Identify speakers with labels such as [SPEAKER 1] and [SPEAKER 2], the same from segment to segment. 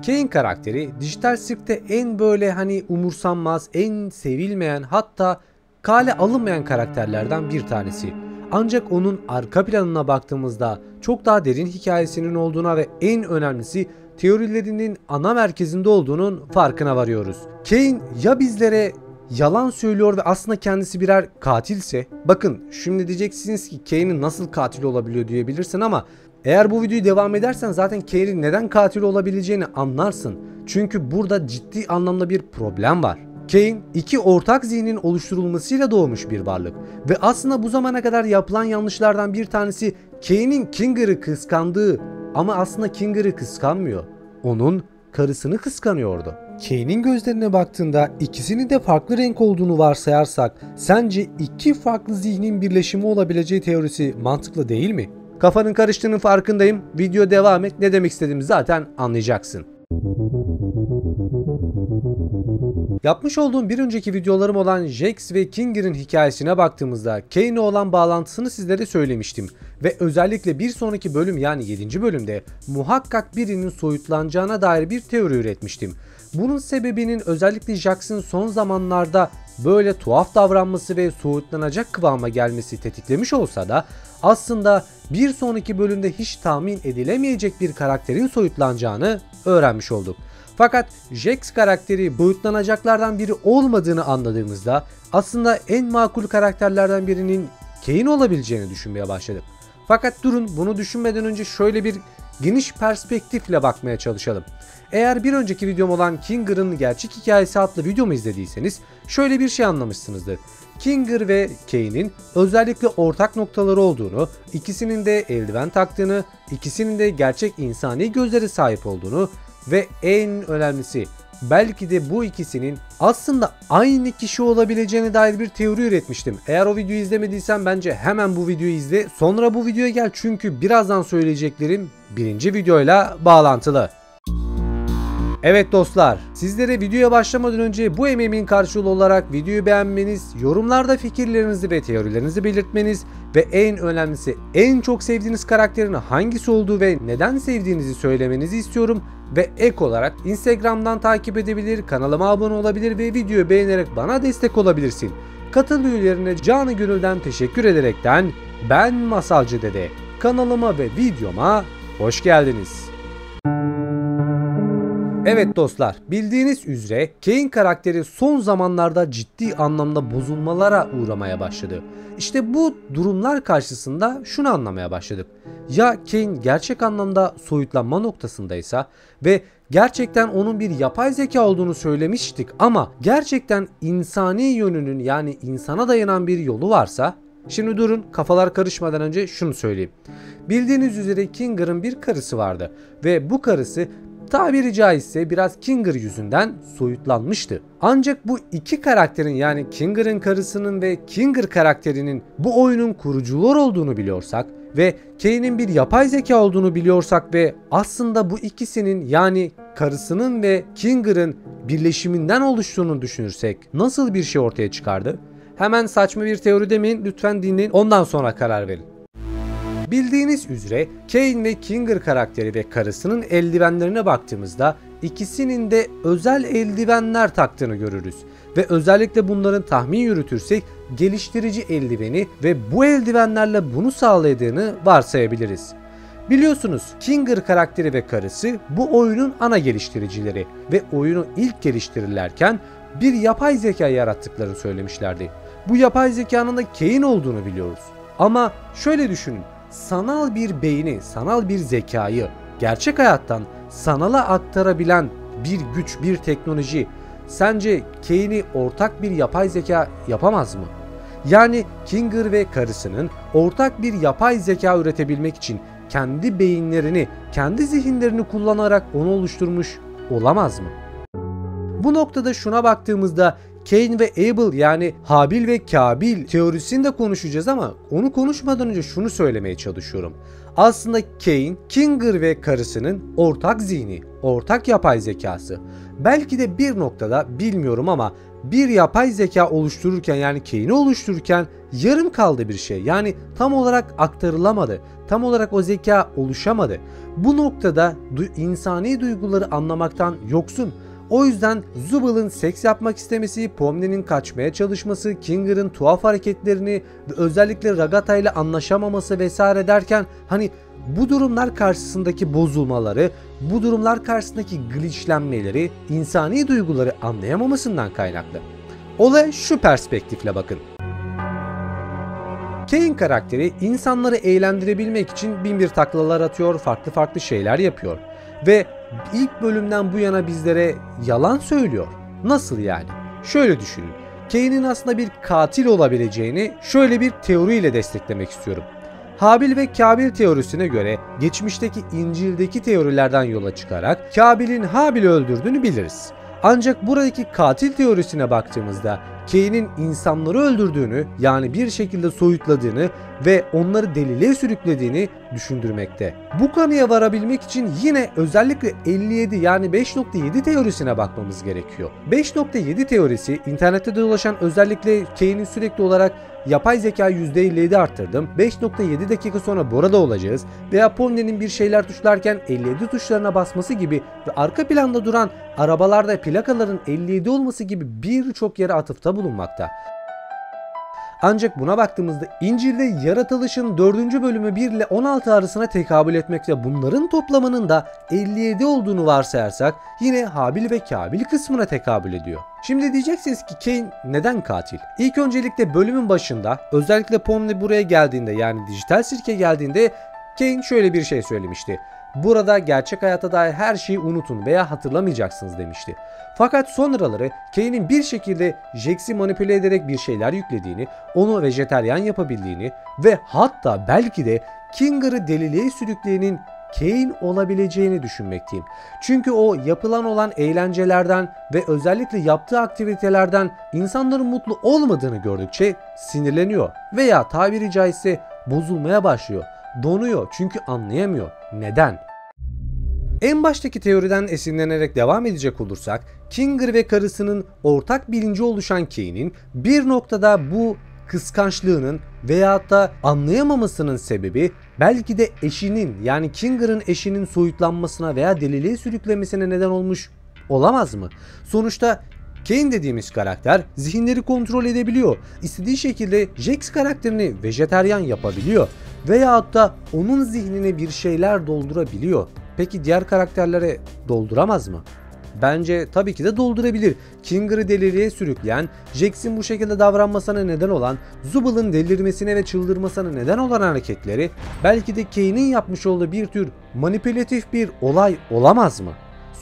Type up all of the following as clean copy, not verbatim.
[SPEAKER 1] Kain karakteri dijital sirkte en böyle umursanmaz, en sevilmeyen, hatta kale alınmayan karakterlerden bir tanesi. Ancak onun arka planına baktığımızda çok daha derin hikayesinin olduğuna ve en önemlisi teorilerinin ana merkezinde olduğunun farkına varıyoruz. Kain ya bizlere yalan söylüyor ve aslında kendisi birer katilse, bakın şimdi diyeceksiniz ki Kain'in nasıl katil olabiliyor diyebilirsin ama eğer bu videoyu devam edersen zaten Kain'in neden katil olabileceğini anlarsın. Çünkü burada ciddi anlamda bir problem var. Kain iki ortak zihnin oluşturulmasıyla doğmuş bir varlık ve aslında bu zamana kadar yapılan yanlışlardan bir tanesi Kain'in Kinger'ı kıskandığı, ama aslında Kinger'ı kıskanmıyor. Onun karısını kıskanıyordu. Kain'in gözlerine baktığında ikisinin de farklı renk olduğunu varsayarsak sence iki farklı zihnin birleşimi olabileceği teorisi mantıklı değil mi? Kafanın karıştığının farkındayım. Video devam et. Ne demek istediğimi zaten anlayacaksın. Yapmış olduğum bir önceki videolarım olan Jax ve Kinger'ın hikayesine baktığımızda Kain'e olan bağlantısını sizlere söylemiştim. Ve özellikle bir sonraki bölüm, yani 7. bölümde muhakkak birinin soyutlanacağına dair bir teori üretmiştim. Bunun sebebinin özellikle Jax'ın son zamanlarda böyle tuhaf davranması ve soğutlanacak kıvama gelmesi tetiklemiş olsa da aslında bir sonraki bölümde hiç tahmin edilemeyecek bir karakterin soyutlanacağını öğrenmiş olduk. Fakat Jax karakteri boyutlanacaklardan biri olmadığını anladığımızda aslında en makul karakterlerden birinin Kain olabileceğini düşünmeye başladık. Fakat durun, bunu düşünmeden önce şöyle bir geniş perspektifle bakmaya çalışalım. Eğer bir önceki videom olan Kinger'ın Gerçek Hikayesi adlı videomu izlediyseniz şöyle bir şey anlamışsınızdır. Kinger ve Kain'in özellikle ortak noktaları olduğunu, ikisinin de eldiven taktığını, ikisinin de gerçek insani gözlere sahip olduğunu ve en önemlisi belki de bu ikisinin aslında aynı kişi olabileceğine dair bir teori üretmiştim. Eğer o videoyu izlemediysen bence hemen bu videoyu izle, sonra bu videoya gel çünkü birazdan söyleyeceklerim birinci videoyla bağlantılı. Evet dostlar, sizlere videoya başlamadan önce bu emeğimin karşılığı olarak videoyu beğenmeniz, yorumlarda fikirlerinizi ve teorilerinizi belirtmeniz ve en önemlisi en çok sevdiğiniz karakterin hangisi olduğu ve neden sevdiğinizi söylemenizi istiyorum. Ve ek olarak Instagram'dan takip edebilir, kanalıma abone olabilir ve videoyu beğenerek bana destek olabilirsin. Katıl üyelerine canı gönülden teşekkür ederekten ben Masalcı Dede, kanalıma ve videoma hoş geldiniz. Evet dostlar, bildiğiniz üzere Kain karakteri son zamanlarda ciddi anlamda bozulmalara uğramaya başladı. İşte bu durumlar karşısında şunu anlamaya başladık. Ya Kain gerçek anlamda soyutlanma noktasındaysa ve gerçekten onun bir yapay zeka olduğunu söylemiştik ama gerçekten insani yönünün, yani insana dayanan bir yolu varsa, şimdi durun, kafalar karışmadan önce şunu söyleyeyim. Bildiğiniz üzere Kinger'ın bir karısı vardı ve bu karısı tabiri caizse biraz Kinger yüzünden soyutlanmıştı. Ancak bu iki karakterin, yani Kinger'ın karısının ve Kinger karakterinin bu oyunun kurucular olduğunu biliyorsak ve Kain'in bir yapay zeka olduğunu biliyorsak ve aslında bu ikisinin, yani karısının ve Kinger'ın birleşiminden oluştuğunu düşünürsek nasıl bir şey ortaya çıkardı? Hemen saçma bir teori demeyin, lütfen dinleyin, ondan sonra karar verin. Bildiğiniz üzere Kain ve Kinger karakteri ve karısının eldivenlerine baktığımızda ikisinin de özel eldivenler taktığını görürüz. Ve özellikle bunların tahmin yürütürsek geliştirici eldiveni ve bu eldivenlerle bunu sağladığını varsayabiliriz. Biliyorsunuz Kinger karakteri ve karısı bu oyunun ana geliştiricileri ve oyunu ilk geliştirirlerken bir yapay zeka yarattıklarını söylemişlerdi. Bu yapay zekanın da Kain olduğunu biliyoruz. Ama şöyle düşünün. Sanal bir beyni, sanal bir zekayı gerçek hayattan sanala aktarabilen bir güç, bir teknoloji sence Kain'i ortak bir yapay zeka yapamaz mı? Yani Kinger ve karısının ortak bir yapay zeka üretebilmek için kendi beyinlerini, kendi zihinlerini kullanarak onu oluşturmuş olamaz mı? Bu noktada şuna baktığımızda Cain ve Abel, yani Habil ve Kabil teorisini de konuşacağız ama onu konuşmadan önce şunu söylemeye çalışıyorum. Aslında Kain, Kinger ve karısının ortak zihni, ortak yapay zekası. Belki de bir noktada, bilmiyorum ama bir yapay zeka oluştururken, yani Kane'i oluştururken yarım kaldı bir şey. Yani tam olarak aktarılamadı. Tam olarak o zeka oluşamadı. Bu noktada insani duyguları anlamaktan yoksun. O yüzden Zubal'ın seks yapmak istemesi, Pomni'nin kaçmaya çalışması, Kinger'ın tuhaf hareketlerini ve özellikle Ragata ile anlaşamaması vesaire derken hani bu durumlar karşısındaki bozulmaları, bu durumlar karşısındaki glitchlenmeleri, insani duyguları anlayamamasından kaynaklı. Olaya şu perspektifle bakın. Kane karakteri insanları eğlendirebilmek için bin bir taklalar atıyor, farklı farklı şeyler yapıyor. Ve ilk bölümden bu yana bizlere yalan söylüyor. Nasıl yani? Şöyle düşünün. Kane'in aslında bir katil olabileceğini şöyle bir teoriyle desteklemek istiyorum. Habil ve Kabil teorisine göre geçmişteki İncil'deki teorilerden yola çıkarak Kabil'in Habil'i öldürdüğünü biliriz. Ancak buradaki katil teorisine baktığımızda Kane'in insanları öldürdüğünü, yani bir şekilde soyutladığını ve onları deliliğe sürüklediğini düşündürmekte. Bu kanıya varabilmek için yine özellikle 57 yani 5.7 teorisine bakmamız gerekiyor. 5.7 teorisi internette dolaşan, özellikle Kane'in sürekli olarak yapay zeka %57 arttırdım, 5.7 dakika sonra burada olacağız veya Pomni'nin bir şeyler tuşlarken 57 tuşlarına basması gibi ve arka planda duran arabalarda plakaların 57 olması gibi birçok yere atıfta bulunmakta. Ancak buna baktığımızda İncil'de yaratılışın 4. bölümü 1 ile 16 arasına tekabül etmekte. Bunların toplamının da 57 olduğunu varsayarsak yine Habil ve Kabil kısmına tekabül ediyor. Şimdi diyeceksiniz ki Kane neden katil? İlk öncelikle bölümün başında, özellikle Pomni buraya geldiğinde, yani dijital sirke geldiğinde Kane şöyle bir şey söylemişti. Burada gerçek hayata dair her şeyi unutun veya hatırlamayacaksınız demişti. Fakat sonraları Kane'in bir şekilde Jax'i manipüle ederek bir şeyler yüklediğini, onu vejeteryan yapabildiğini ve hatta belki de Kinger'ı deliliğe sürükleyenin Kane olabileceğini düşünmekteyim. Çünkü o yapılan olan eğlencelerden ve özellikle yaptığı aktivitelerden insanların mutlu olmadığını gördükçe sinirleniyor veya tabiri caizse bozulmaya başlıyor. Donuyor çünkü anlayamıyor. Neden? En baştaki teoriden esinlenerek devam edecek olursak, Kinger ve karısının ortak bilinci oluşan Kane'in bir noktada bu kıskançlığının veyahut da anlayamamasının sebebi belki de eşinin, yani Kinger'ın eşinin soyutlanmasına veya deliliğe sürüklemesine neden olmuş olamaz mı? Sonuçta Kane dediğimiz karakter zihinleri kontrol edebiliyor. İstediği şekilde Jax karakterini vejeteryan yapabiliyor. Veyahut da onun zihnine bir şeyler doldurabiliyor. Peki diğer karakterlere dolduramaz mı? Bence tabii ki de doldurabilir. Kinger'ı deliliğe sürükleyen, Jax'in bu şekilde davranmasına neden olan, Zubal'ın delirmesine ve çıldırmasına neden olan hareketleri belki de Kane'in yapmış olduğu bir tür manipülatif bir olay olamaz mı?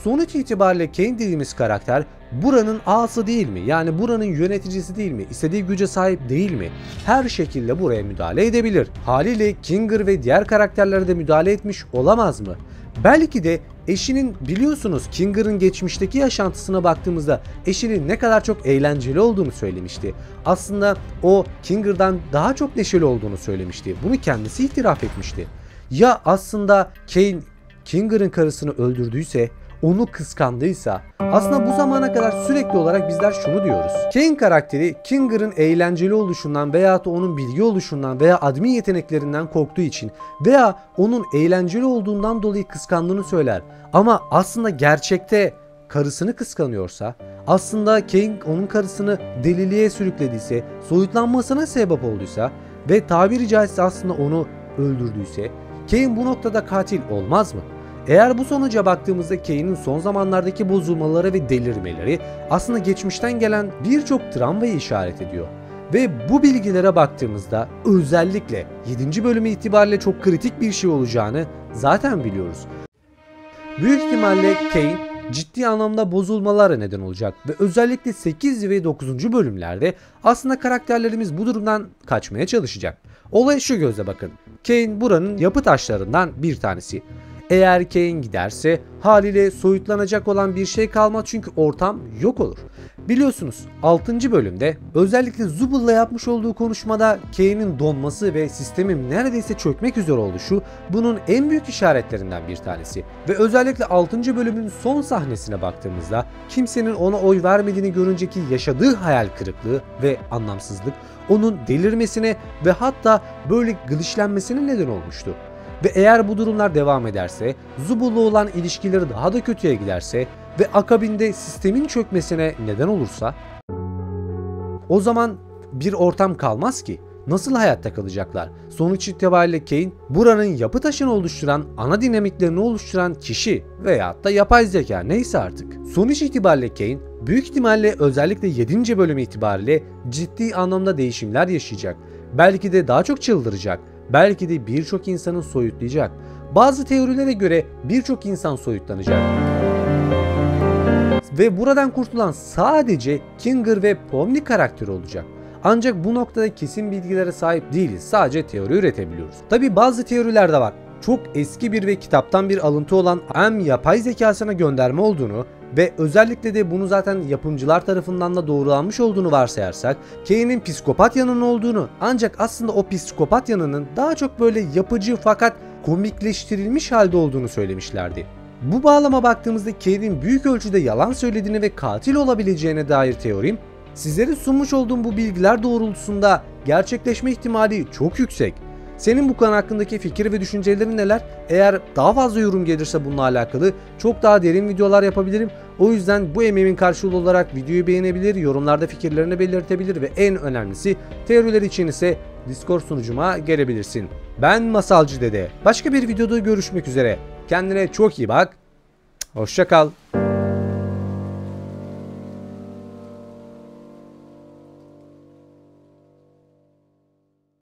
[SPEAKER 1] Sonuç itibariyle Kane dediğimiz karakter buranın ağası değil mi? Yani buranın yöneticisi değil mi? İstediği güce sahip değil mi? Her şekilde buraya müdahale edebilir. Haliyle Kinger ve diğer karakterlere de müdahale etmiş olamaz mı? Belki de eşinin, biliyorsunuz Kinger'ın geçmişteki yaşantısına baktığımızda eşinin ne kadar çok eğlenceli olduğunu söylemişti. Aslında o Kinger'dan daha çok neşeli olduğunu söylemişti. Bunu kendisi itiraf etmişti. Ya aslında Kane Kinger'ın karısını öldürdüyse, onu kıskandıysa, aslında bu zamana kadar sürekli olarak bizler şunu diyoruz. Kane karakteri Kinger'ın eğlenceli oluşundan veya da onun bilgi oluşundan veya admin yeteneklerinden korktuğu için veya onun eğlenceli olduğundan dolayı kıskandığını söyler. Ama aslında gerçekte karısını kıskanıyorsa, aslında Kane onun karısını deliliğe sürüklediyse, soyutlanmasına sebep olduysa ve tabiri caizse aslında onu öldürdüyse, Kane bu noktada katil olmaz mı? Eğer bu sonuca baktığımızda Kane'in son zamanlardaki bozulmaları ve delirmeleri aslında geçmişten gelen birçok travmayı işaret ediyor. Ve bu bilgilere baktığımızda özellikle 7. bölümü itibariyle çok kritik bir şey olacağını zaten biliyoruz. Büyük ihtimalle Kane ciddi anlamda bozulmalara neden olacak ve özellikle 8 ve 9. bölümlerde aslında karakterlerimiz bu durumdan kaçmaya çalışacak. Olaya şu gözle bakın. Kane buranın yapı taşlarından bir tanesi. Eğer Kane giderse haliyle soyutlanacak olan bir şey kalmaz çünkü ortam yok olur. Biliyorsunuz 6. bölümde özellikle Zubal'la yapmış olduğu konuşmada Kane'in donması ve sistemin neredeyse çökmek üzere oluşu bunun en büyük işaretlerinden bir tanesi. Ve özellikle 6. bölümün son sahnesine baktığımızda kimsenin ona oy vermediğini görünceki yaşadığı hayal kırıklığı ve anlamsızlık onun delirmesine ve hatta böyle glitchlenmesine neden olmuştu. Ve eğer bu durumlar devam ederse, Zubal'la olan ilişkileri daha da kötüye giderse ve akabinde sistemin çökmesine neden olursa, o zaman bir ortam kalmaz ki. Nasıl hayatta kalacaklar? Sonuç itibariyle Kane, buranın yapı taşını oluşturan, ana dinamiklerini oluşturan kişi veyahut da yapay zeka neyse artık. Sonuç itibariyle Kane, büyük ihtimalle özellikle 7. bölüm itibariyle ciddi anlamda değişimler yaşayacak. Belki de daha çok çıldıracak. Belki de birçok insanı soyutlayacak. Bazı teorilere göre birçok insan soyutlanacak. Ve buradan kurtulan sadece Kinger ve Pomni karakteri olacak. Ancak bu noktada kesin bilgilere sahip değiliz. Sadece teori üretebiliyoruz. Tabi bazı teoriler de var. Çok eski bir ve kitaptan bir alıntı olan M yapay zekasına gönderme olduğunu ve özellikle de bunu zaten yapımcılar tarafından da doğrulanmış olduğunu varsayarsak Kane'in psikopat yanının olduğunu, ancak aslında o psikopat yanının daha çok böyle yapıcı fakat komikleştirilmiş halde olduğunu söylemişlerdi. Bu bağlama baktığımızda Kane'in büyük ölçüde yalan söylediğini ve katil olabileceğine dair teorim, sizlere sunmuş olduğum bu bilgiler doğrultusunda gerçekleşme ihtimali çok yüksek. Senin bu konu hakkındaki fikir ve düşüncelerin neler? Eğer daha fazla yorum gelirse bununla alakalı çok daha derin videolar yapabilirim. O yüzden bu emeğimin karşılığı olarak videoyu beğenebilir, yorumlarda fikirlerini belirtebilir ve en önemlisi teoriler için ise Discord sunucuma gelebilirsin. Ben Masalcı Dede. Başka bir videoda görüşmek üzere. Kendine çok iyi bak. Hoşça kal.